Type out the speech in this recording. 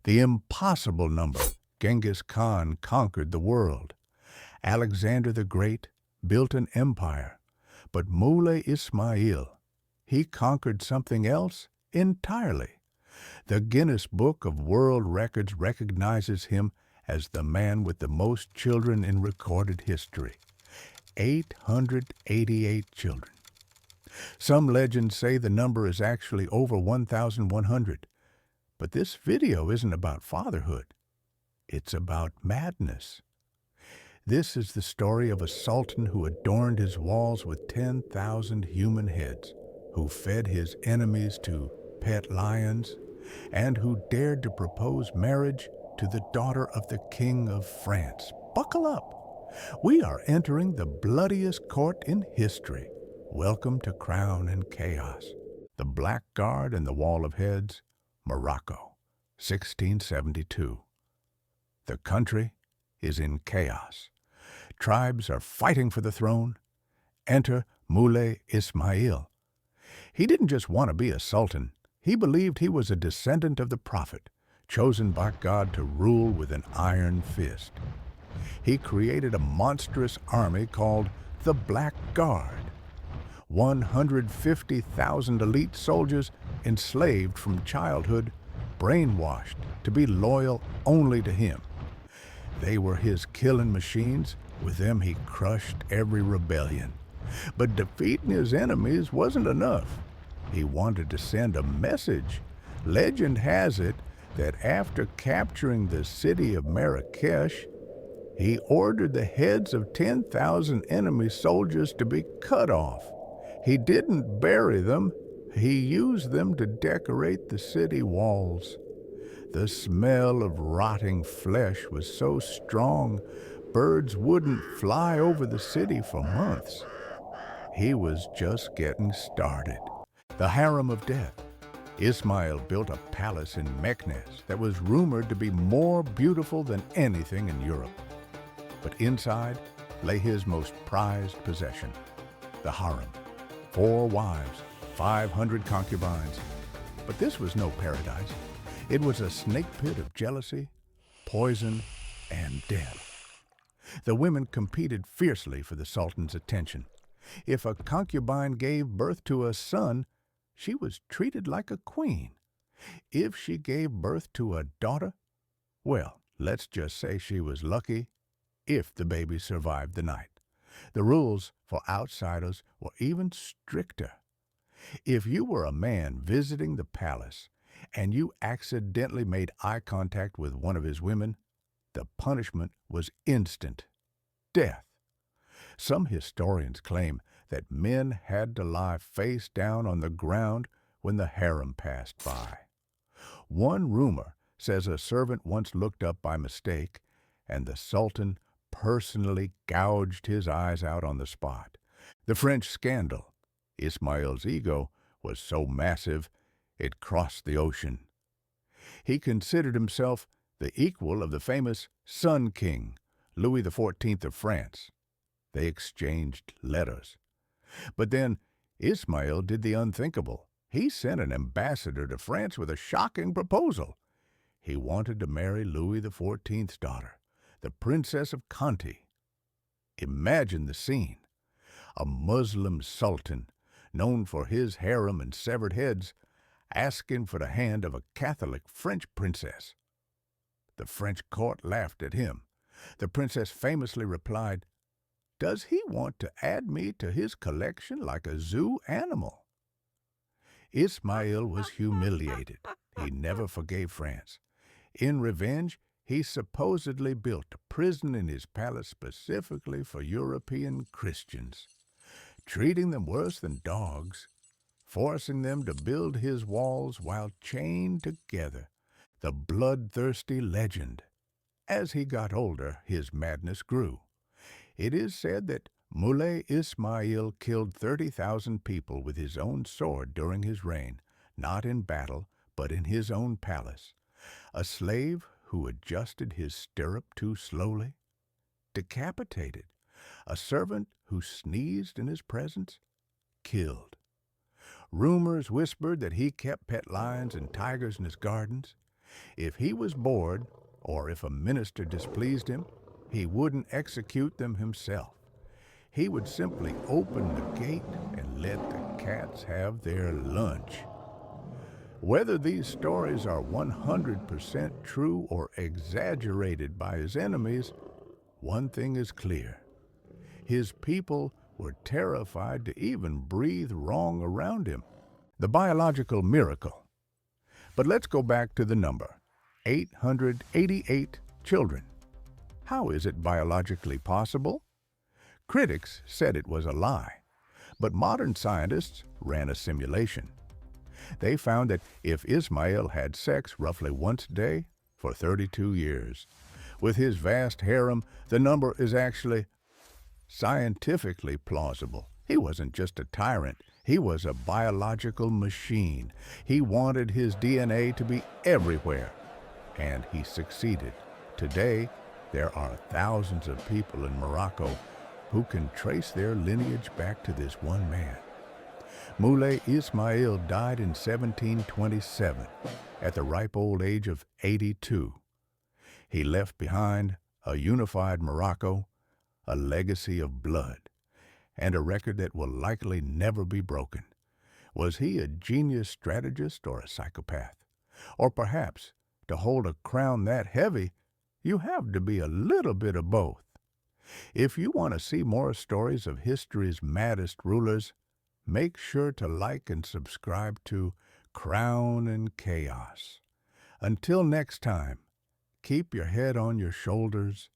The impossible number. Genghis Khan conquered the world. Alexander the Great built an empire. But Moulay Ismail, he conquered something else entirely. The Guinness Book of World Records recognizes him as the man with the most children in recorded history. 888 children. Some legends say the number is actually over 1,100. But this video isn't about fatherhood. It's about madness. This is the story of a sultan who adorned his walls with 10,000 human heads, who fed his enemies to pet lions, and who dared to propose marriage to the daughter of the King of France. Buckle up. We are entering the bloodiest court in history. Welcome to Crown and Chaos. The Black Guard and the Wall of Heads, Morocco, 1672. The country is in chaos. Tribes are fighting for the throne. Enter Moulay Ismail. He didn't just want to be a sultan. He believed he was a descendant of the prophet, chosen by God to rule with an iron fist. He created a monstrous army called the Black Guard. 150,000 elite soldiers enslaved from childhood, brainwashed to be loyal only to him. They were his killing machines. With them he crushed every rebellion. But defeating his enemies wasn't enough. He wanted to send a message. Legend has it that after capturing the city of Marrakesh, he ordered the heads of 10,000 enemy soldiers to be cut off. He didn't bury them. He used them to decorate the city walls. The smell of rotting flesh was so strong, birds wouldn't fly over the city for months. He was just getting started. The Harem of Death. Ismail built a palace in Meknes that was rumored to be more beautiful than anything in Europe. But inside lay his most prized possession, the harem. 4 wives, 500 concubines. But this was no paradise. It was a snake pit of jealousy, poison, and death. The women competed fiercely for the sultan's attention. If a concubine gave birth to a son, she was treated like a queen. If she gave birth to a daughter, well, let's just say she was lucky if the baby survived the night. The rules for outsiders were even stricter. If you were a man visiting the palace and you accidentally made eye contact with one of his women, the punishment was instant: death. Some historians claim that men had to lie face down on the ground when the harem passed by. One rumor says a servant once looked up by mistake, and the sultan personally gouged his eyes out on the spot. The French scandal. Ismail's ego was so massive it crossed the ocean. He considered himself the equal of the famous Sun King, Louis XIV of France. They exchanged letters. But then Ismail did the unthinkable. He sent an ambassador to France with a shocking proposal. He wanted to marry Louis XIV's daughter, the Princess of Conti. Imagine the scene. A Muslim sultan, known for his harem and severed heads, asking for the hand of a Catholic French princess. The French court laughed at him. The princess famously replied, "Does he want to add me to his collection like a zoo animal?" Ismail was humiliated. He never forgave France. In revenge, he supposedly built a prison in his palace specifically for European Christians, treating them worse than dogs, forcing them to build his walls while chained together. The bloodthirsty legend. As he got older, his madness grew. It is said that Moulay Ismail killed 30,000 people with his own sword during his reign, not in battle, but in his own palace. A slave who adjusted his stirrup too slowly, decapitated. A servant who sneezed in his presence, killed. Rumors whispered that he kept pet lions and tigers in his gardens. If he was bored, or if a minister displeased him, he wouldn't execute them himself. He would simply open the gate and let the cats have their lunch. Whether these stories are 100% true or exaggerated by his enemies, one thing is clear. His people were terrified to even breathe wrong around him. The biological miracle. But let's go back to the number, 888 children. How is it biologically possible? Critics said it was a lie, but modern scientists ran a simulation. They found that if Ismail had sex roughly once a day for 32 years, with his vast harem, the number is actually scientifically plausible. He wasn't just a tyrant. He was a biological machine. He wanted his DNA to be everywhere, and he succeeded. Today, there are thousands of people in Morocco who can trace their lineage back to this one man. Moulay Ismail died in 1727 at the ripe old age of 82. He left behind a unified Morocco, a legacy of blood, and a record that will likely never be broken. Was he a genius strategist or a psychopath? Or perhaps, to hold a crown that heavy, you have to be a little bit of both. If you want to see more stories of history's maddest rulers, make sure to like and subscribe to Crown and Chaos. Until next time, keep your head on your shoulders